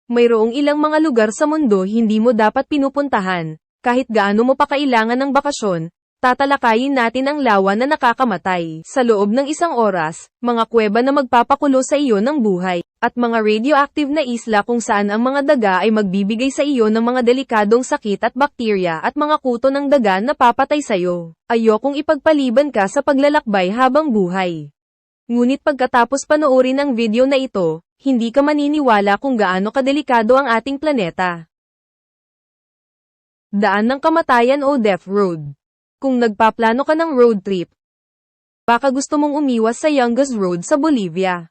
Mayroong ilang mga lugar sa mundo hindi mo dapat pinupuntahan, kahit gaano mo pa kailangan ng bakasyon. Tatalakayin natin ang lawa na nakakamatay sa loob ng isang oras, mga kuweba na magpapakulo sa iyo ng buhay, at mga radioactive na isla kung saan ang mga daga ay magbibigay sa iyo ng mga delikadong sakit at bakterya at mga kuto ng daga na papatay sa iyo. Ayokong ipagpaliban ka sa paglalakbay habang buhay. Ngunit pagkatapos panoorin ang video na ito, hindi ka maniniwala kung gaano kadelikado ang ating planeta. Daan ng kamatayan o death road. Kung nagpaplano ka ng road trip, baka gusto mong umiwas sa Yungas Road sa Bolivia.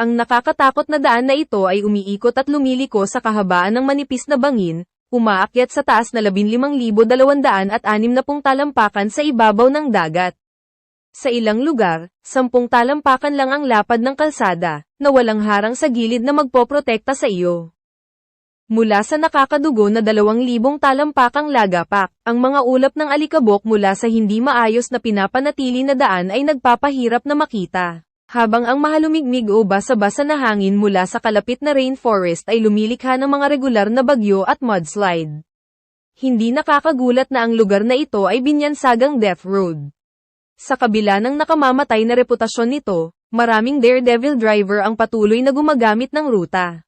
Ang nakakatakot na daan na ito ay umiikot at lumiliko sa kahabaan ng manipis na bangin, umaakyat sa taas na 15,260 talampakan sa ibabaw ng dagat. Sa ilang lugar, 10 talampakan lang ang lapad ng kalsada, na walang harang sa gilid na magpoprotekta sa iyo. Mula sa nakakadugo na 2,000 talampakang lagapak, ang mga ulap ng alikabok mula sa hindi maayos na pinapanatili na daan ay nagpapahirap na makita. Habang ang mahalumigmig o basa-basa na hangin mula sa kalapit na rainforest ay lumilikha ng mga regular na bagyo at mudslide. Hindi nakakagulat na ang lugar na ito ay binyansagang death road. Sa kabila ng nakamamatay na reputasyon nito, maraming daredevil driver ang patuloy na gumagamit ng ruta.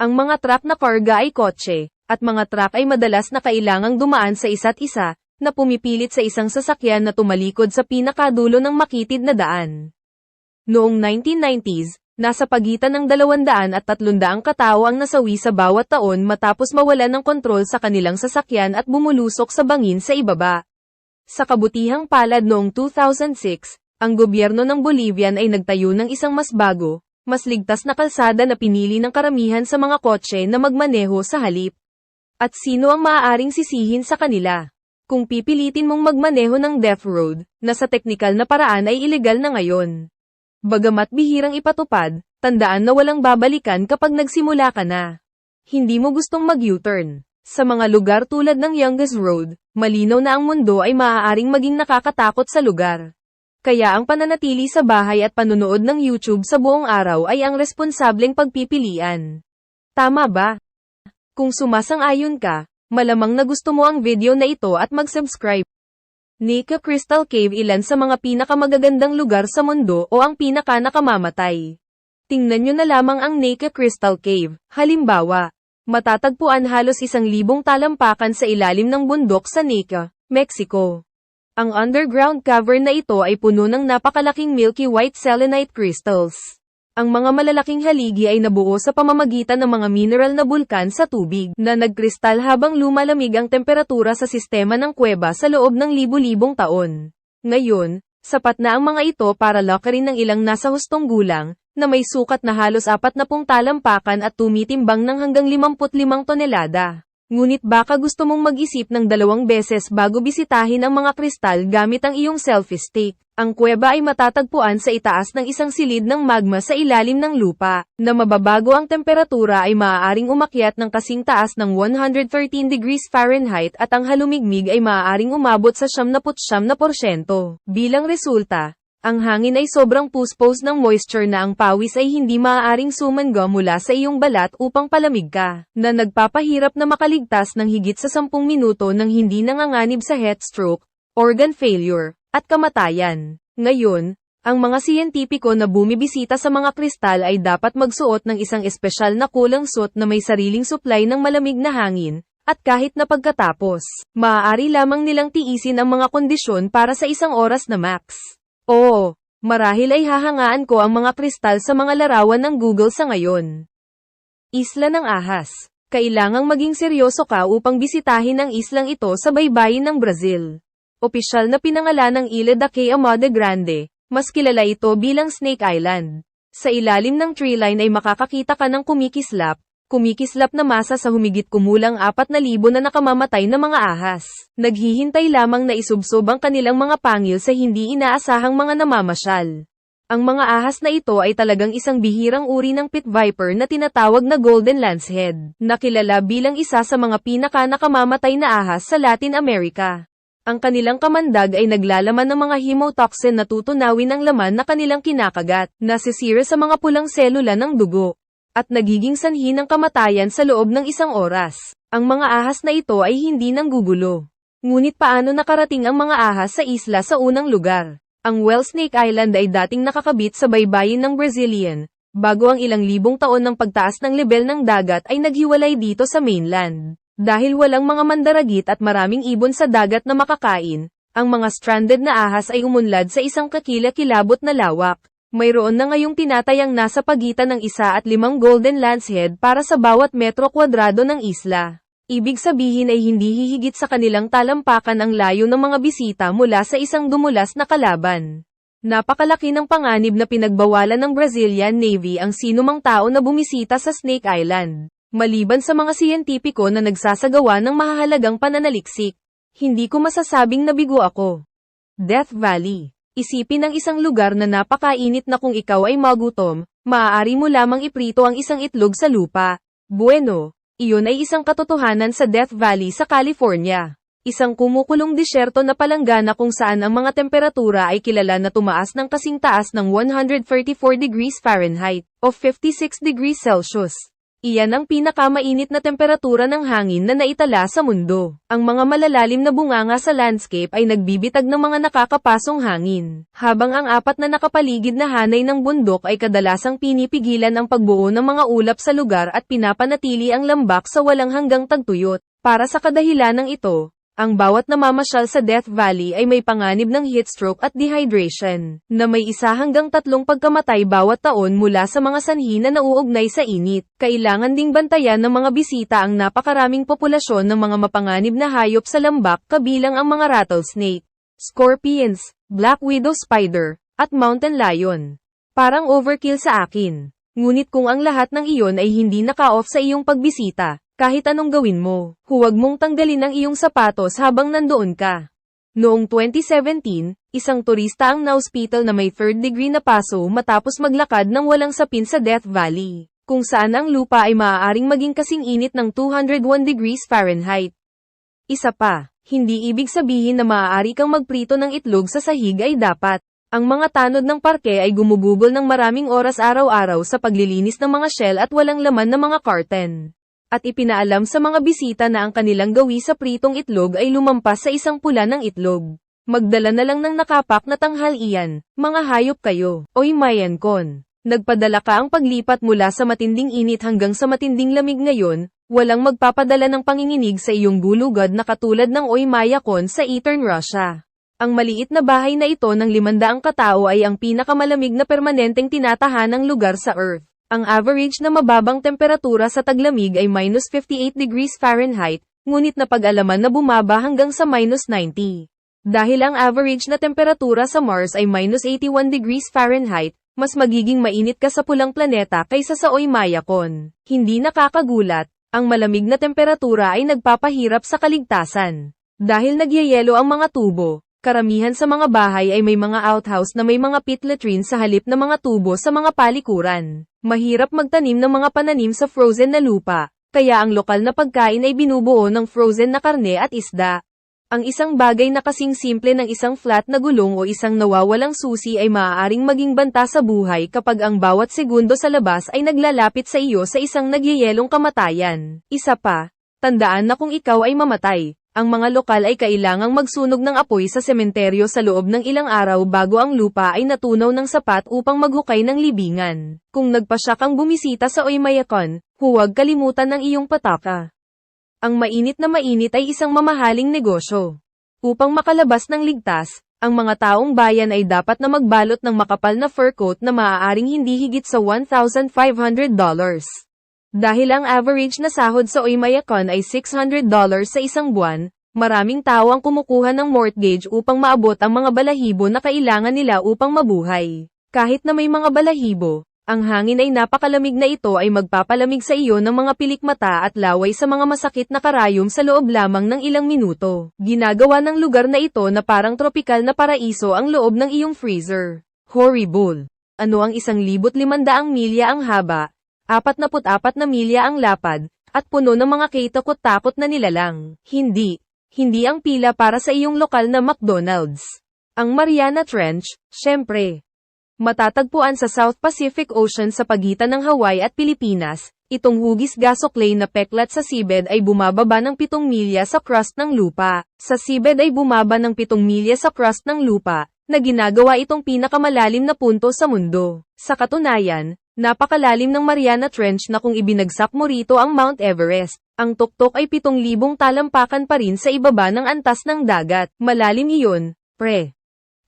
Ang mga truck na karga ay kotse, at mga truck ay madalas na kailangang dumaan sa isa't isa, na pumipilit sa isang sasakyan na tumalikod sa pinakadulo ng makitid na daan. Noong 1990s, nasa pagitan ng 200 at 300 katao ang nasawi sa bawat taon matapos mawalan ng kontrol sa kanilang sasakyan at bumulusok sa bangin sa ibaba. Sa kabutihang palad noong 2006, ang gobyerno ng Bolivian ay nagtayo ng isang mas bago, mas ligtas na kalsada na pinili ng karamihan sa mga kotse na magmaneho sa halip. At sino ang maaaring sisihin sa kanila? Kung pipilitin mong magmaneho ng death road, na sa teknikal na paraan ay ilegal na ngayon. Bagamat bihirang ipatupad, tandaan na walang babalikan kapag nagsimula ka na. Hindi mo gustong mag-U-turn. Sa mga lugar tulad ng Yungas Road, malinaw na ang mundo ay maaaring maging nakakatakot sa lugar. Kaya ang pananatili sa bahay at panonood ng YouTube sa buong araw ay ang responsableng pagpipilian. Tama ba? Kung sumasang-ayon ka, malamang na gusto mo ang video na ito at mag-subscribe. Nika Crystal Cave, ilan sa mga pinakamagagandang lugar sa mundo o ang pinaka-nakamamatay. Tingnan nyo na lamang ang Nika Crystal Cave. Halimbawa, matatagpuan halos 1,000 talampakan sa ilalim ng bundok sa Nika, Mexico. Ang underground cavern na ito ay puno ng napakalaking milky white selenite crystals. Ang mga malalaking haligi ay nabuo sa pamamagitan ng mga mineral na bulkan sa tubig na nagkristal habang lumalamig ang temperatura sa sistema ng kuweba sa loob ng libu-libong taon. Ngayon, sapat na ang mga ito para lakarin ng ilang nasa hustong gulang, na may sukat na halos 40 talampakan at tumitimbang ng hanggang 55 tonelada. Ngunit baka gusto mong mag-isip ng 2 beses bago bisitahin ang mga kristal gamit ang iyong selfie stick. Ang kuweba ay matatagpuan sa itaas ng isang silid ng magma sa ilalim ng lupa, na mababago ang temperatura ay maaaring umakyat ng kasing taas ng 113 degrees Fahrenheit at ang halumigmig ay maaaring umabot sa 99%. Bilang resulta, ang hangin ay sobrang puspos ng moisture na ang pawis ay hindi maaaring sumangga mula sa iyong balat upang palamig ka, na nagpapahirap na makaligtas ng higit sa 10 minuto nang hindi nanganganib sa heatstroke, organ failure, at kamatayan. Ngayon, ang mga siyentipiko na bumibisita sa mga kristal ay dapat magsuot ng isang espesyal na kulang suit na may sariling supply ng malamig na hangin, at kahit na pagkatapos, maaari lamang nilang tiisin ang mga kondisyon para sa 1 oras na max. Oo, marahil ay hahangaan ko ang mga kristal sa mga larawan ng Google sa ngayon. Isla ng Ahas. Kailangang maging seryoso ka upang bisitahin ang islang ito sa baybayin ng Brazil. Opisyal na pinangalan ng Ilha da Queimada Grande, mas kilala ito bilang Snake Island. Sa ilalim ng tree line ay makakakita ka ng kumikislap na masa sa humigit kumulang 4,000 na nakamamatay na mga ahas. Naghihintay lamang na isubsob ang kanilang mga pangil sa hindi inaasahang mga namamasyal. Ang mga ahas na ito ay talagang isang bihirang uri ng pit viper na tinatawag na golden lancehead, na kilala bilang isa sa mga pinaka-nakamamatay na ahas sa Latin America. Ang kanilang kamandag ay naglalaman ng mga hemotoxin na tutunawin ang laman na kanilang kinakagat, nasisira sa mga pulang selula ng dugo. at nagiging sanhi ng kamatayan sa loob ng isang oras. Ang mga ahas na ito ay hindi nanggugulo. Ngunit paano nakarating ang mga ahas sa isla sa unang lugar? Ang Whale-Snake Island ay dating nakakabit sa baybayin ng Brazilian, bago ang ilang libong taon ng pagtaas ng lebel ng dagat ay naghiwalay dito sa mainland. Dahil walang mga mandaragit at maraming ibon sa dagat na makakain, ang mga stranded na ahas ay umunlad sa isang kakilakilabot na lawak. Mayroon na ngayong tinatayang nasa pagitan ng 1 at 5 golden lancehead para sa bawat metro kwadrado ng isla. Ibig sabihin ay hindi hihigit sa kanilang talampakan ang layo ng mga bisita mula sa isang dumulas na kalaban. Napakalaki ng panganib na pinagbawalan ng Brazilian Navy ang sinumang tao na bumisita sa Snake Island, maliban sa mga siyentipiko na nagsasagawa ng mahahalagang pananaliksik. Hindi ko masasabing nabigo ako. Death Valley. Isipin ang isang lugar na napakainit na kung ikaw ay magutom, maaari mo lamang iprito ang isang itlog sa lupa. Bueno, iyon ay isang katotohanan sa Death Valley sa California. Isang kumukulong disyerto na palanggana kung saan ang mga temperatura ay kilala na tumaas ng kasing taas ng 134 degrees Fahrenheit, o 56 degrees Celsius. Iyan ang pinakamainit na temperatura ng hangin na naitala sa mundo. Ang mga malalalim na bunganga sa landscape ay nagbibitag ng mga nakakapasong hangin, habang ang apat na nakapaligid na hanay ng bundok ay kadalasang pinipigilan ang pagbuo ng mga ulap sa lugar at pinapanatili ang lambak sa walang hanggang tagtuyot. Para sa kadahilanang ito, ang bawat namamasyal sa Death Valley ay may panganib ng heatstroke at dehydration, na may 1 hanggang 3 pagkamatay bawat taon mula sa mga sanhi na nauugnay sa init. Kailangan ding bantayan ng mga bisita ang napakaraming populasyon ng mga mapanganib na hayop sa lambak kabilang ang mga rattlesnake, scorpions, black widow spider, at mountain lion. Parang overkill sa akin. Ngunit kung ang lahat ng iyon ay hindi naka-off sa iyong pagbisita, kahit anong gawin mo, huwag mong tanggalin ang iyong sapatos habang nandoon ka. Noong 2017, isang turista ang na-hospital na may 3rd degree na paso matapos maglakad ng walang sapin sa Death Valley, kung saan ang lupa ay maaaring maging kasing init ng 201 degrees Fahrenheit. Isa pa, hindi ibig sabihin na maaari kang magprito ng itlog sa sahig ay dapat. Ang mga tanod ng parke ay gumugugol ng maraming oras araw-araw sa paglilinis ng mga shell at walang laman na mga carton. At ipinaalam sa mga bisita na ang kanilang gawi sa pritong itlog ay lumampas sa isang pula ng itlog. Magdala na lang ng nakapak na tanghalian, mga hayop kayo. Oy Mayankon. Nagpadala ka ang paglipat mula sa matinding init hanggang sa matinding lamig ngayon, walang magpapadala ng panginginig sa iyong bulugad na katulad ng Oy Mayakon sa Eastern Russia. Ang maliit na bahay na ito ng 500 katao ay ang pinakamalamig na permanenteng tinatahanang lugar sa Earth. Ang average na mababang temperatura sa taglamig ay minus 58 degrees Fahrenheit, ngunit napag-alaman na bumaba hanggang sa minus 90. Dahil ang average na temperatura sa Mars ay minus 81 degrees Fahrenheit, mas magiging mainit ka sa pulang planeta kaysa sa Oymyakon. Hindi nakakagulat, ang malamig na temperatura ay nagpapahirap sa kaligtasan. Dahil nagyayelo ang mga tubo, karamihan sa mga bahay ay may mga outhouse na may mga pit latrine sa halip na mga tubo sa mga palikuran. Mahirap magtanim ng mga pananim sa frozen na lupa, kaya ang lokal na pagkain ay binubuo ng frozen na karne at isda. Ang isang bagay na kasing simple ng isang flat na gulong o isang nawawalang susi ay maaaring maging banta sa buhay kapag ang bawat segundo sa labas ay naglalapit sa iyo sa isang nagyayelong kamatayan. Isa pa, tandaan na kung ikaw ay mamatay, ang mga lokal ay kailangang magsunog ng apoy sa sementeryo sa loob ng ilang araw bago ang lupa ay natunaw ng sapat upang maghukay ng libingan. Kung nagpasya kang bumisita sa Oymyakon, huwag kalimutan ang iyong pataka. Ang mainit na mainit ay isang mamahaling negosyo. Upang makalabas ng ligtas, ang mga taong bayan ay dapat na magbalot ng makapal na fur coat na maaaring hindi higit sa $1,500. Dahil ang average na sahod sa Oymyakon ay $600 sa isang buwan, maraming tao ang kumukuha ng mortgage upang maabot ang mga balahibo na kailangan nila upang mabuhay. Kahit na may mga balahibo, ang hangin ay napakalamig na ito ay magpapalamig sa iyo ng mga pilikmata at laway sa mga masakit na karayom sa loob lamang ng ilang minuto. Ginagawa ng lugar na ito na parang tropikal na paraiso ang loob ng iyong freezer. Horrible. Ano ang 1,500 milya ang haba? 44 na milya ang lapad, at puno ng mga kaitakot-takot na nilalang. Hindi ang pila para sa iyong lokal na McDonald's. Ang Mariana Trench, syempre. Matatagpuan sa South Pacific Ocean sa pagitan ng Hawaii at Pilipinas. Itong hugis gasoklay na peklat sa seabed ay bumababa ng 7 milya sa crust ng lupa. Sa seabed ay bumaba ng 7 milya sa crust ng lupa, na ginagawa itong pinakamalalim na punto sa mundo. Sa katunayan, napakalalim ng Mariana Trench na kung ibinagsak mo rito ang Mount Everest, ang tuktok ay 7,000 talampakan pa rin sa ibaba ng antas ng dagat. Malalim iyon, pre.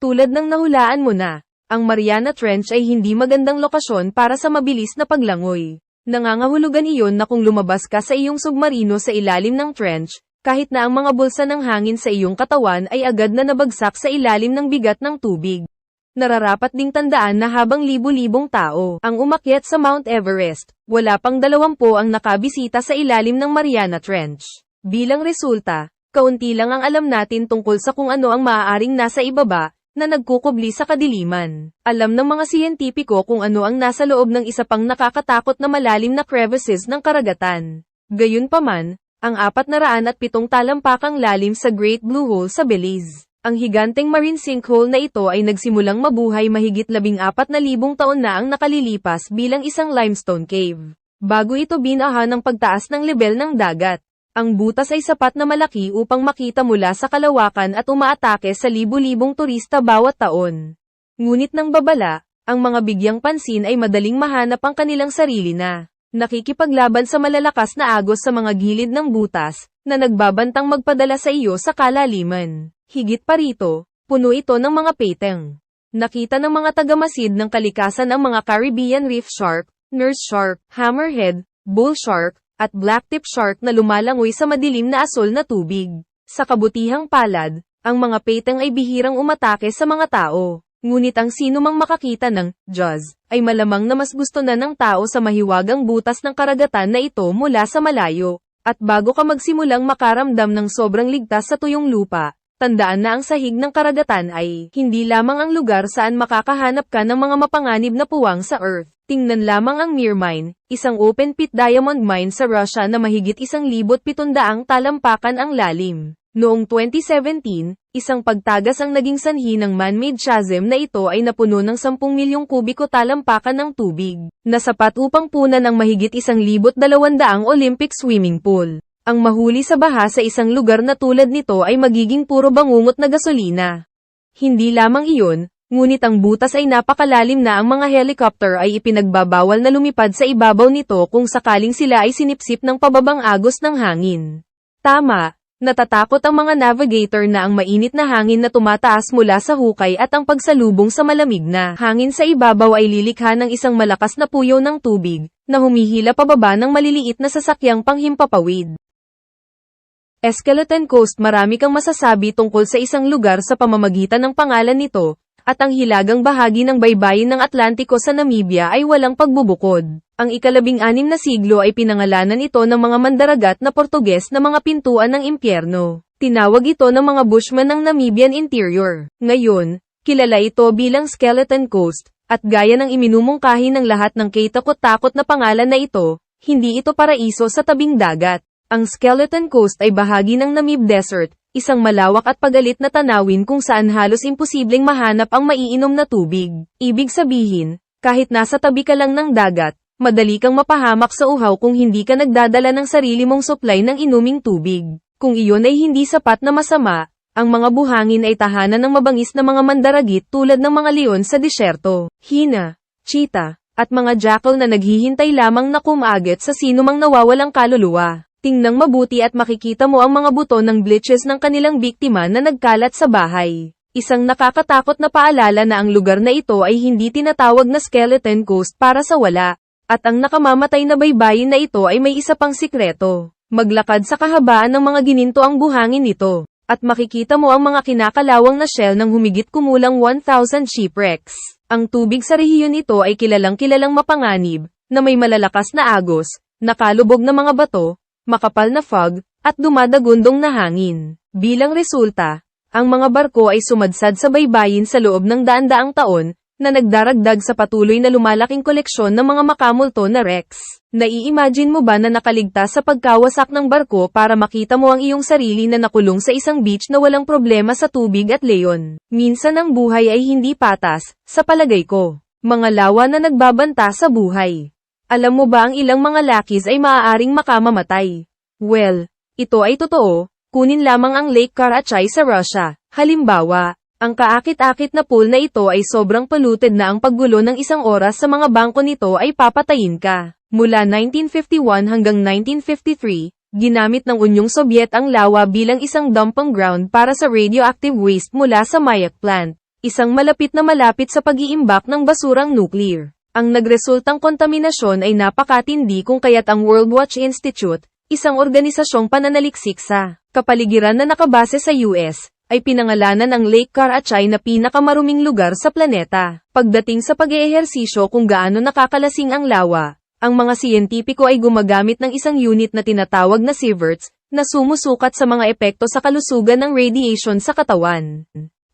Tulad ng nahulaan mo na, ang Mariana Trench ay hindi magandang lokasyon para sa mabilis na paglangoy. Nangangahulugan iyon na kung lumabas ka sa iyong submarino sa ilalim ng trench, kahit na ang mga bulsa ng hangin sa iyong katawan ay agad na nabagsak sa ilalim ng bigat ng tubig. Nararapat ding tandaan na habang libu-libong tao ang umakyat sa Mount Everest, wala pang 20 ang nakabisita sa ilalim ng Mariana Trench. Bilang resulta, kaunti lang ang alam natin tungkol sa kung ano ang maaaring nasa ibaba, na nagkukubli sa kadiliman. Alam ng mga siyentipiko kung ano ang nasa loob ng isa pang nakakatakot na malalim na crevices ng karagatan. Gayunpaman, ang 407 talampakang lalim sa Great Blue Hole sa Belize. Ang higanteng marine sinkhole na ito ay nagsimulang mabuhay mahigit 14,000 taon na ang nakalilipas bilang isang limestone cave. Bago ito binaha ng pagtaas ng lebel ng dagat. Ang butas ay sapat na malaki upang makita mula sa kalawakan at umaatake sa libu-libong turista bawat taon. Ngunit nang babala, ang mga bigyang pansin ay madaling mahanap ang kanilang sarili na nakikipaglaban sa malalakas na agos sa mga gilid ng butas, na nagbabantang magpadala sa iyo sa kalaliman. Higit pa rito, puno ito ng mga peteng. Nakita ng mga tagamasid ng kalikasan ang mga Caribbean reef shark, nurse shark, hammerhead, bull shark, at blacktip shark na lumalangoy sa madilim na asol na tubig. Sa kabutihang palad, ang mga peteng ay bihirang umatake sa mga tao. Ngunit ang sinumang makakita ng jaws ay malamang na mas gusto na ng tao sa mahiwagang butas ng karagatan na ito mula sa malayo. At bago ka magsimulang makaramdam ng sobrang ligtas sa tuyong lupa, tandaan na ang sahig ng karagatan ay hindi lamang ang lugar saan makakahanap ka ng mga mapanganib na puwang sa Earth. Tingnan lamang ang Mirmine, isang open-pit diamond mine sa Russia na mahigit 1,700 talampakan ang lalim. Noong 2017, isang pagtagas ang naging sanhi ng man-made chasm na ito ay napuno ng 10 milyong kubiko talampakan ng tubig, na sapat upang punan ang mahigit 1,200 Olympic swimming pool. Ang mahuli sa baha sa isang lugar na tulad nito ay magiging puro bangungot na gasolina. Hindi lamang iyon, ngunit ang butas ay napakalalim na ang mga helicopter ay ipinagbabawal na lumipad sa ibabaw nito kung sakaling sila ay sinipsip ng pababang agos ng hangin. Tama, natatakot ang mga navigator na ang mainit na hangin na tumataas mula sa hukay at ang pagsalubong sa malamig na hangin sa ibabaw ay lilikha ng isang malakas na puyo ng tubig, na humihila pababa ng maliliit na sasakyang panghimpapawid. Skeleton Coast. Marami kang masasabi tungkol sa isang lugar sa pamamagitan ng pangalan nito, at ang hilagang bahagi ng baybayin ng Atlantiko sa Namibia ay walang pagbubukod. Ang ika-16 na siglo ay pinangalanan ito ng mga mandaragat na Portuges na mga pintuan ng impyerno. Tinawag ito ng mga Bushmen ng Namibian Interior. Ngayon, kilala ito bilang Skeleton Coast, at gaya ng iminumungkahi ng lahat ng kay-takot-takot na pangalan na ito, hindi ito paraiso sa tabing dagat. Ang Skeleton Coast ay bahagi ng Namib Desert, isang malawak at pagalit na tanawin kung saan halos imposibleng mahanap ang maiinom na tubig. Ibig sabihin, kahit nasa tabi ka lang ng dagat, madali kang mapahamak sa uhaw kung hindi ka nagdadala ng sarili mong supply ng inuming tubig. Kung iyon ay hindi sapat na masama, ang mga buhangin ay tahanan ng mabangis na mga mandaragit tulad ng mga leon sa disyerto, hina, cheetah, at mga jackal na naghihintay lamang na kumagat sa sinumang nawawalang kaluluwa. Tingnang mabuti at makikita mo ang mga buto ng bleaches ng kanilang biktima na nagkalat sa bahay. Isang nakakatakot na paalala na ang lugar na ito ay hindi tinatawag na Skeleton Coast para sa wala, at ang nakamamatay na baybayin na ito ay may isa pang sikreto. Maglakad sa kahabaan ng mga gininto ang buhangin nito, at makikita mo ang mga kinakalawang na shell ng humigit kumulang 1,000 shipwrecks. Ang tubig sa rehiyon ito ay kilalang mapanganib, na may malalakas na agos, nakalubog na mga bato, makapal na fog, at dumadagundong na hangin. Bilang resulta, ang mga barko ay sumadsad sa baybayin sa loob ng daan-daang taon, na nagdaragdag sa patuloy na lumalaking koleksyon ng mga makamulto na Rex. Nai-imagine mo ba na nakaligtas sa pagkawasak ng barko para makita mo ang iyong sarili na nakulong sa isang beach na walang problema sa tubig at leon? Minsan ang buhay ay hindi patas, sa palagay ko. Mga lawa na nagbabanta sa buhay. Alam mo ba ang ilang mga lakis ay maaaring makamamatay? Well, ito ay totoo. Kunin lamang ang Lake Karachay sa Russia. Halimbawa, ang kaakit-akit na pool na ito ay sobrang polluted na ang paggulo ng isang oras sa mga bangko nito ay papatayin ka. Mula 1951 hanggang 1953, ginamit ng Unyong Sobyet ang lawa bilang isang dumping ground para sa radioactive waste mula sa Mayak plant, isang malapit sa pag-iimbak ng basurang nuclear. Ang nagresultang kontaminasyon ay napakatindi kung kaya't ang World Watch Institute, isang organisasyong pananaliksik sa kapaligiran na nakabase sa US, ay pinangalanan ang Lake Karachay na pinakamaruming lugar sa planeta. Pagdating sa pag-eehersisyo kung gaano nakakalasing ang lawa, ang mga siyentipiko ay gumagamit ng isang unit na tinatawag na sieverts, na sumusukat sa mga epekto sa kalusugan ng radiation sa katawan.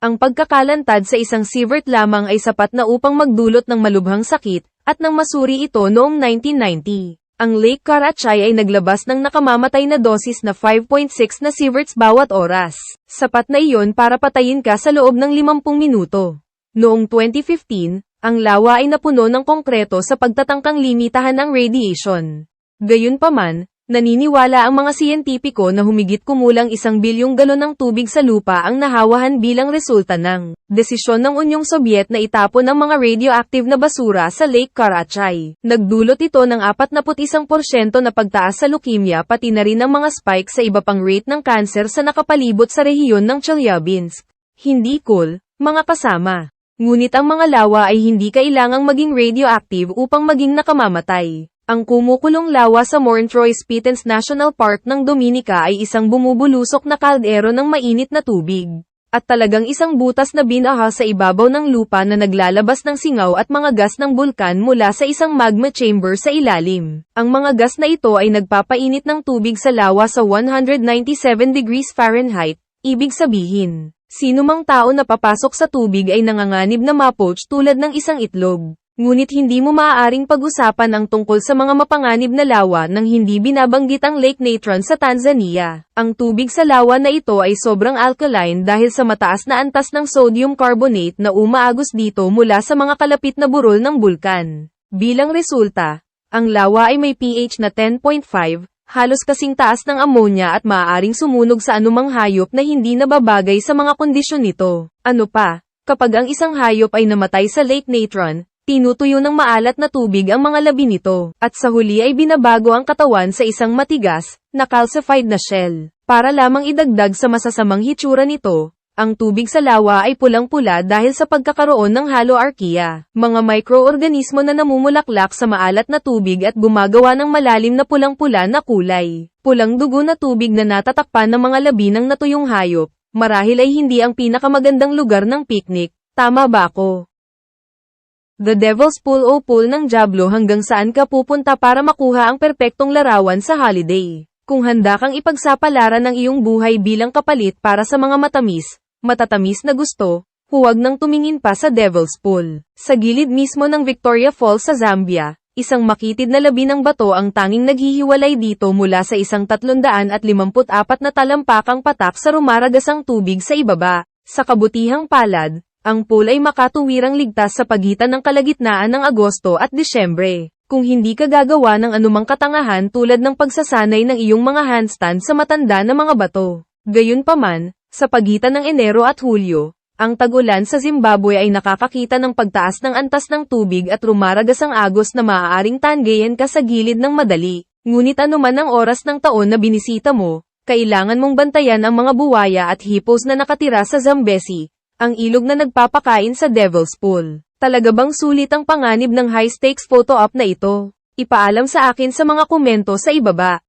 Ang pagkakalantad sa isang sievert lamang ay sapat na upang magdulot ng malubhang sakit, at nang masuri ito noong 1990. Ang Lake Karachay ay naglabas ng nakamamatay na dosis na 5.6 na sieverts bawat oras. Sapat na iyon para patayin ka sa loob ng 50 minuto. Noong 2015, ang lawa ay napuno ng konkreto sa pagtatangkang limitahan ng radiation. Gayunpaman, naniniwala ang mga siyentipiko na humigit kumulang 1 bilyong galon ng tubig sa lupa ang nahawahan bilang resulta ng desisyon ng Unyong Sobyet na itapon ang mga radioactive na basura sa Lake Karachay. Nagdulot ito ng 41% na pagtaas sa leukemia pati na rin ang mga spike sa iba pang rate ng cancer sa nakapalibot sa rehiyon ng Chelyabinsk. Hindi cool, mga kasama. Ngunit ang mga lawa ay hindi kailangang maging radioactive upang maging nakamamatay. Ang kumukulong lawa sa Morntroy Spitens National Park ng Dominica ay isang bumubulusok na kaldero ng mainit na tubig. At talagang isang butas na binaha sa ibabaw ng lupa na naglalabas ng singaw at mga gas ng bulkan mula sa isang magma chamber sa ilalim. Ang mga gas na ito ay nagpapainit ng tubig sa lawa sa 197 degrees Fahrenheit, ibig sabihin, sino mang tao na papasok sa tubig ay nanganganib na mapoach tulad ng isang itlog. Ngunit hindi mo maaaring pag-usapan ang tungkol sa mga mapanganib na lawa nang hindi binabanggit ang Lake Natron sa Tanzania. Ang tubig sa lawa na ito ay sobrang alkaline dahil sa mataas na antas ng sodium carbonate na umaagos dito mula sa mga kalapit na burol ng bulkan. Bilang resulta, ang lawa ay may pH na 10.5, halos kasing taas ng ammonia at maaaring sumunog sa anumang hayop na hindi nababagay sa mga kondisyon nito. Ano pa, kapag ang isang hayop ay namatay sa Lake Natron, tinutuyo ng maalat na tubig ang mga labi nito, at sa huli ay binabago ang katawan sa isang matigas, na calcified na shell. Para lamang idagdag sa masasamang hitsura nito, ang tubig sa lawa ay pulang-pula dahil sa pagkakaroon ng haloarchaea, mga mikroorganismo na namumulaklak sa maalat na tubig at gumagawa ng malalim na pulang-pula na kulay. Pulang dugo na tubig na natatakpan ng mga labi ng natuyong hayop, marahil ay hindi ang pinakamagandang lugar ng picnic, tama ba ako? The Devil's Pool o Pool ng Diablo, hanggang saan ka pupunta para makuha ang perpektong larawan sa holiday. Kung handa kang ipagsapalaran ng iyong buhay bilang kapalit para sa mga matatamis na gusto, huwag nang tumingin pa sa Devil's Pool. Sa gilid mismo ng Victoria Falls sa Zambia, isang makitid na labi ng bato ang tanging naghihiwalay dito mula sa isang 354 na talampakang patak sa rumaragasang tubig sa ibaba. Sa kabutihang palad, ang pool ay makatuwirang ligtas sa pagitan ng kalagitnaan ng Agosto at Disyembre. Kung hindi ka gagawa ng anumang katangahan tulad ng pagsasanay ng iyong mga handstand sa matanda na mga bato. Gayunpaman, sa pagitan ng Enero at Hulyo, ang tag-ulan sa Zimbabwe ay nakakakita ng pagtaas ng antas ng tubig at rumaragasang agos na maaaring tanggayan ka sa gilid ng madali. Ngunit anuman ang oras ng taon na binisita mo, kailangan mong bantayan ang mga buwaya at hippos na nakatira sa Zambesi, ang ilog na nagpapakain sa Devil's Pool. Talaga bang sulit ang panganib ng high-stakes photo-op na ito? Ipaalam sa akin sa mga komento sa ibaba.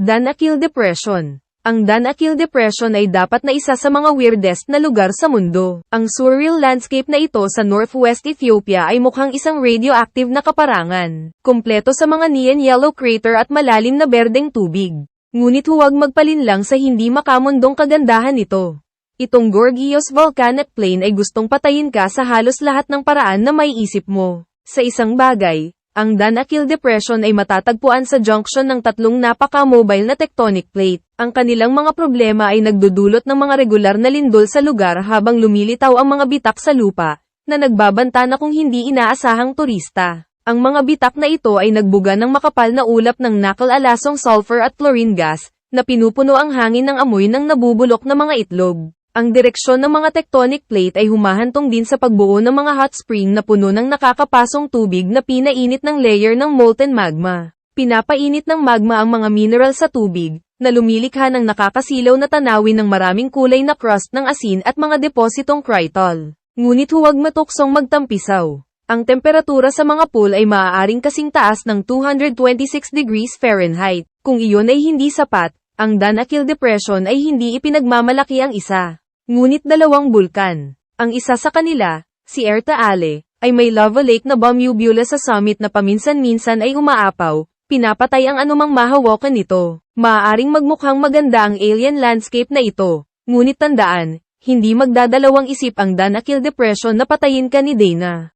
Danakil Depression. Ang Danakil Depression ay dapat na isa sa mga weirdest na lugar sa mundo. Ang surreal landscape na ito sa northwest Ethiopia ay mukhang isang radioactive na kaparangan. Kompleto sa mga neon yellow crater at malalim na berdeng tubig. Ngunit huwag magpalinlang sa hindi makamundong kagandahan nito. Itong Gorgios Volcanic Plain ay gustong patayin ka sa halos lahat ng paraan na maiisip mo. Sa isang bagay, ang Danakil Depression ay matatagpuan sa junction ng tatlong napaka-mobile na tectonic plate. Ang kanilang mga problema ay nagdudulot ng mga regular na lindol sa lugar habang lumilitaw ang mga bitak sa lupa, na nagbabanta na kung hindi inaasahang turista. Ang mga bitak na ito ay nagbuga ng makapal na ulap ng nakal-alasong sulfur at chlorine gas, na pinupuno ang hangin ng amoy ng nabubulok na mga itlog. Ang direksyon ng mga tectonic plate ay humahantong din sa pagbuo ng mga hot spring na puno ng nakakapasong tubig na pinainit ng layer ng molten magma. Pinapainit ng magma ang mga mineral sa tubig, na lumilikha ng nakakasilaw na tanawin ng maraming kulay na crust ng asin at mga depositong crytol. Ngunit huwag matuksong magtampisaw. Ang temperatura sa mga pool ay maaaring kasing taas ng 226 degrees Fahrenheit. Kung iyon ay hindi sapat, ang Danakil Depression ay hindi ipinagmamalaki ang isa. Ngunit dalawang bulkan. Ang isa sa kanila, si Ertaale, ay may lava lake na bumubula sa summit na paminsan-minsan ay umaapaw, pinapatay ang anumang mahawakan nito. Maaaring magmukhang maganda ang alien landscape na ito. Ngunit tandaan, hindi magdadalawang isip ang Danakil Depression na patayin ka ni Dana.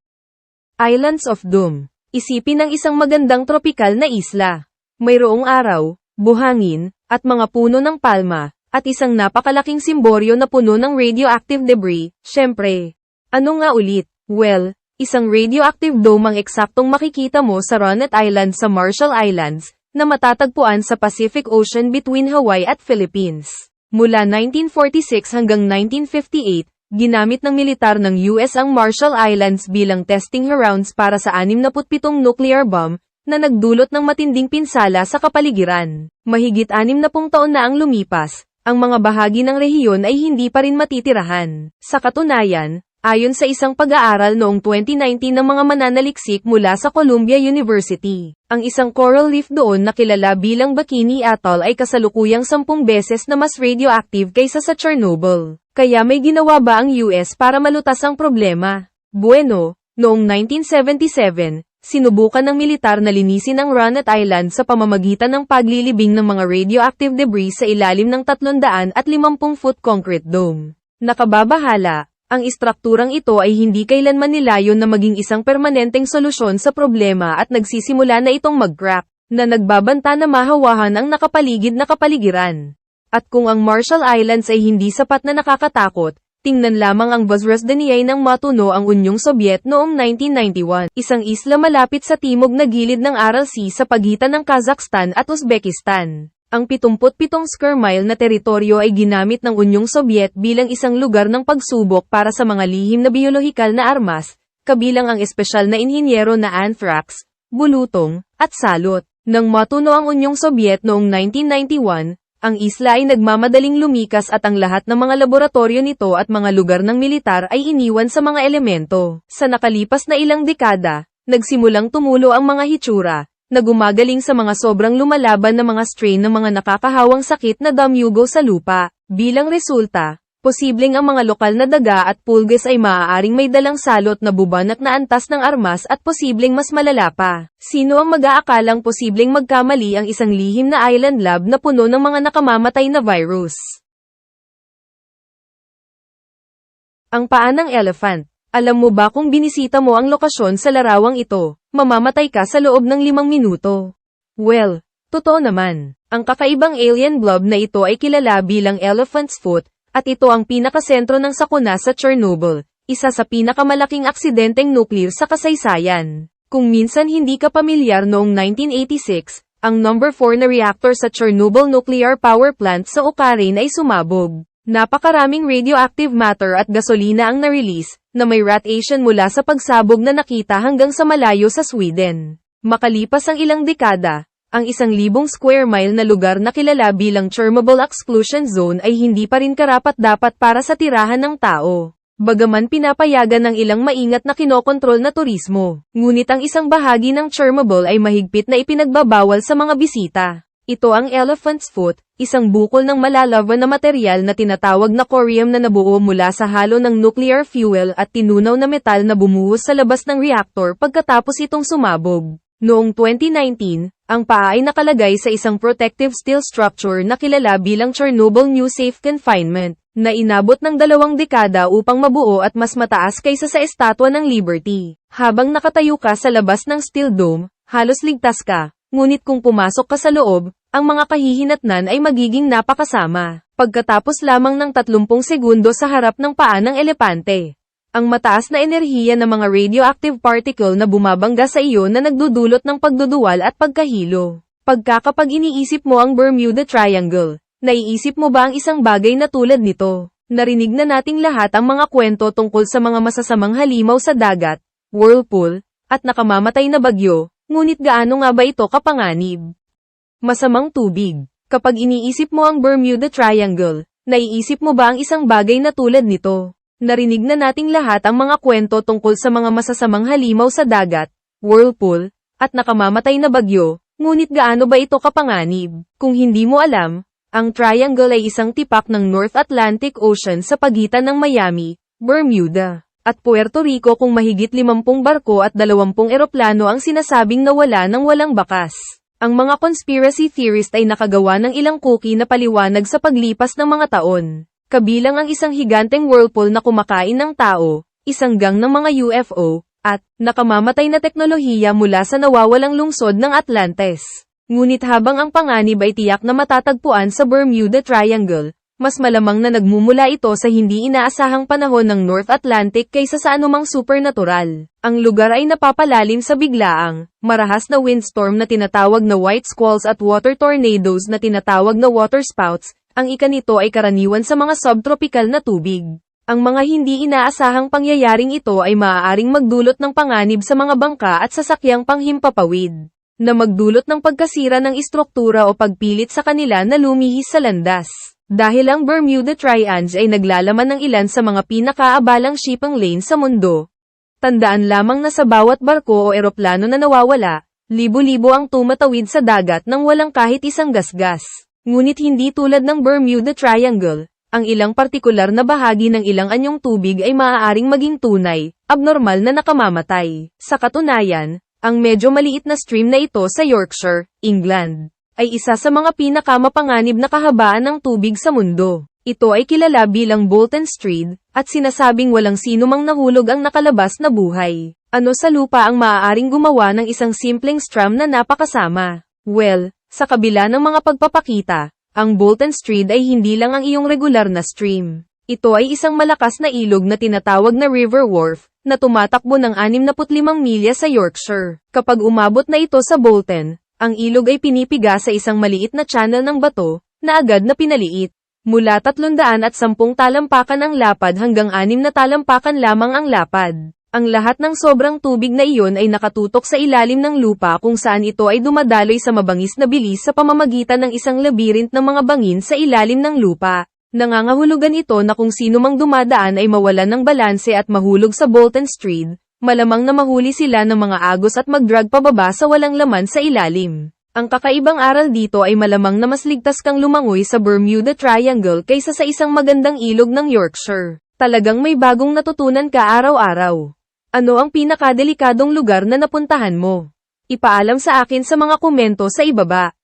Islands of Doom. Isipin ang isang magandang tropikal na isla. Mayroong araw, buhangin, at mga puno ng palma, at isang napakalaking simboryo na puno ng radioactive debris. Syempre. Ano nga ulit? Well, isang radioactive dome ang eksaktong makikita mo sa Ronet Island sa Marshall Islands, na matatagpuan sa Pacific Ocean between Hawaii at Philippines. Mula 1946 hanggang 1958, ginamit ng militar ng US ang Marshall Islands bilang testing grounds para sa 67 nuclear bomb, na nagdulot ng matinding pinsala sa kapaligiran. Mahigit 60 taon na ang lumipas, ang mga bahagi ng rehiyon ay hindi pa rin matitirahan. Sa katunayan, ayon sa isang pag-aaral noong 2019 ng mga mananaliksik mula sa Columbia University, ang isang coral reef doon na kilala bilang Bikini Atoll ay kasalukuyang 10 beses na mas radioactive kaysa sa Chernobyl. Kaya may ginawa ba ang US para malutas ang problema? Bueno, noong 1977, sinubukan ng militar na linisin ang Ronet Island sa pamamagitan ng paglilibing ng mga radioactive debris sa ilalim ng 350-foot concrete dome. Nakababahala, ang istrukturang ito ay hindi kailanman nilayon na maging isang permanenteng solusyon sa problema at nagsisimula na itong mag-crack, na nagbabanta na mahawahan ang nakapaligid na kapaligiran. At kung ang Marshall Islands ay hindi sapat na nakakatakot, tingnan lamang ang Vozrozhdeniye ng matuno ang Unyong Sobyet noong 1991, isang isla malapit sa timog na gilid ng Aral Sea sa pagitan ng Kazakhstan at Uzbekistan. Ang 77 square mile na teritoryo ay ginamit ng Unyong Sobyet bilang isang lugar ng pagsubok para sa mga lihim na biolohikal na armas, kabilang ang espesyal na inhinyero na anthrax, bulutong, at salot. Nang matuno ang Unyong Sobyet noong 1991, ang isla ay nagmamadaling lumikas at ang lahat ng mga laboratorio nito at mga lugar ng militar ay iniwan sa mga elemento. Sa nakalipas na ilang dekada, nagsimulang tumulo ang mga hitsura, na gumagaling sa mga sobrang lumalaban na mga strain ng mga nakakahawang sakit na damyugo sa lupa. Bilang resulta, posibleng ang mga lokal na daga at pulges ay maaaring may dalang salot na bubanat na antas ng armas at posibleng mas malala pa. Sino ang mag-aakalang posibleng magkamali ang isang lihim na island lab na puno ng mga nakamamatay na virus? Ang paa ng elephant. Alam mo ba kung binisita mo ang lokasyon sa larawang ito, mamamatay ka sa loob ng 5 minuto? Well, totoo naman. Ang kakaibang alien blob na ito ay kilala bilang elephant's foot, at ito ang pinakasentro ng sakuna sa Chernobyl, isa sa pinakamalaking aksidenteng nuclear sa kasaysayan. Kung minsan hindi ka pamilyar noong 1986, ang number 4 na reactor sa Chernobyl Nuclear Power Plant sa Ukraine ay sumabog. Napakaraming radioactive matter at gasolina ang na-release, na may radiation mula sa pagsabog na nakita hanggang sa malayo sa Sweden. Makalipas ang ilang dekada, ang 1,000 square mile na lugar na kilala bilang Chernobyl Exclusion Zone ay hindi pa rin karapat-dapat para sa tirahan ng tao. Bagaman pinapayagan ng ilang maingat na kinokontrol na turismo, ngunit ang isang bahagi ng Chernobyl ay mahigpit na ipinagbabawal sa mga bisita. Ito ang elephant's foot, isang bukol ng malalaman na material na tinatawag na corium na nabuo mula sa halo ng nuclear fuel at tinunaw na metal na bumuhos sa labas ng reactor pagkatapos itong sumabog. Noong 2019, ang paa ay nakalagay sa isang protective steel structure na kilala bilang Chernobyl New Safe Confinement, na inabot ng 2 dekada upang mabuo at mas mataas kaysa sa Estatwa ng Liberty. Habang nakatayo ka sa labas ng Steel Dome, halos ligtas ka, ngunit kung pumasok ka sa loob, ang mga kahihinatnan ay magiging napakasama. Pagkatapos lamang ng 30 segundo sa harap ng paa ng elepante. Ang mataas na enerhiya ng mga radioactive particle na bumabangga sa iyo na nagdudulot ng pagduduwal at pagkahilo. Kapag iniisip mo ang Bermuda Triangle, naiisip mo ba ang isang bagay na tulad nito? Narinig na nating lahat ang mga kwento tungkol sa mga masasamang halimaw sa dagat, whirlpool, at nakamamatay na bagyo, ngunit gaano nga ba ito kapanganib? Masamang tubig. Kapag iniisip mo ang Bermuda Triangle, naiisip mo ba ang isang bagay na tulad nito? Narinig na nating lahat ang mga kwento tungkol sa mga masasamang halimaw sa dagat, whirlpool, at nakamamatay na bagyo, ngunit gaano ba ito kapanganib? Kung hindi mo alam, ang triangle ay isang tipak ng North Atlantic Ocean sa pagitan ng Miami, Bermuda, at Puerto Rico kung mahigit 50 barko at 20 eroplano ang sinasabing nawala ng walang bakas. Ang mga conspiracy theorist ay nakagawa ng ilang cookie na paliwanag sa paglipas ng mga taon. Kabilang ang isang higanteng whirlpool na kumakain ng tao, isang gang ng mga UFO, at nakamamatay na teknolohiya mula sa nawawalang lungsod ng Atlantis. Ngunit habang ang panganib ay tiyak na matatagpuan sa Bermuda Triangle, mas malamang na nagmumula ito sa hindi inaasahang panahon ng North Atlantic kaysa sa anumang supernatural. Ang lugar ay napapalalim sa biglaang, marahas na windstorm na tinatawag na white squalls at water tornadoes na tinatawag na waterspouts. Ang ikanito ay karaniwan sa mga subtropical na tubig. Ang mga hindi inaasahang pangyayaring ito ay maaaring magdulot ng panganib sa mga bangka at sasakyang panghimpapawid, na magdulot ng pagkasira ng istruktura o pagpilit sa kanila na lumihis sa landas. Dahil ang Bermuda Triangle ay naglalaman ng ilan sa mga pinakaabalang shipping lane sa mundo. Tandaan lamang na sa bawat barko o eroplano na nawawala, libo-libo ang tumatawid sa dagat nang walang kahit isang gasgas. Ngunit hindi tulad ng Bermuda Triangle, ang ilang partikular na bahagi ng ilang anyong tubig ay maaaring maging tunay, abnormal na nakamamatay. Sa katunayan, ang medyo maliit na stream na ito sa Yorkshire, England, ay isa sa mga pinakamapanganib na kahabaan ng tubig sa mundo. Ito ay kilala bilang Bolton Street, at sinasabing walang sino mang nahulog ang nakalabas na buhay. Ano sa lupa ang maaaring gumawa ng isang simpleng stream na napakasama? Well, sa kabila ng mga pagpapakita, ang Bolton Street ay hindi lang ang iyong regular na stream. Ito ay isang malakas na ilog na tinatawag na River Wharf, na tumatakbo ng 65 milya sa Yorkshire. Kapag umabot na ito sa Bolton, ang ilog ay pinipiga sa isang maliit na channel ng bato, na agad na pinaliit. Mula 310 talampakan ang lapad hanggang 6 na talampakan lamang ang lapad. Ang lahat ng sobrang tubig na iyon ay nakatutok sa ilalim ng lupa kung saan ito ay dumadaloy sa mabangis na bilis sa pamamagitan ng isang labirint ng mga bangin sa ilalim ng lupa. Nangangahulugan ito na kung sino mang dumadaan ay mawalan ng balanse at mahulog sa Bolton Street, malamang na mahuli sila ng mga agos at mag-drag pababa sa walang laman sa ilalim. Ang kakaibang aral dito ay malamang na mas ligtas kang lumangoy sa Bermuda Triangle kaysa sa isang magandang ilog ng Yorkshire. Talagang may bagong natutunan ka araw-araw. Ano ang pinakadelikadong lugar na napuntahan mo? Ipaalam sa akin sa mga komento sa ibaba.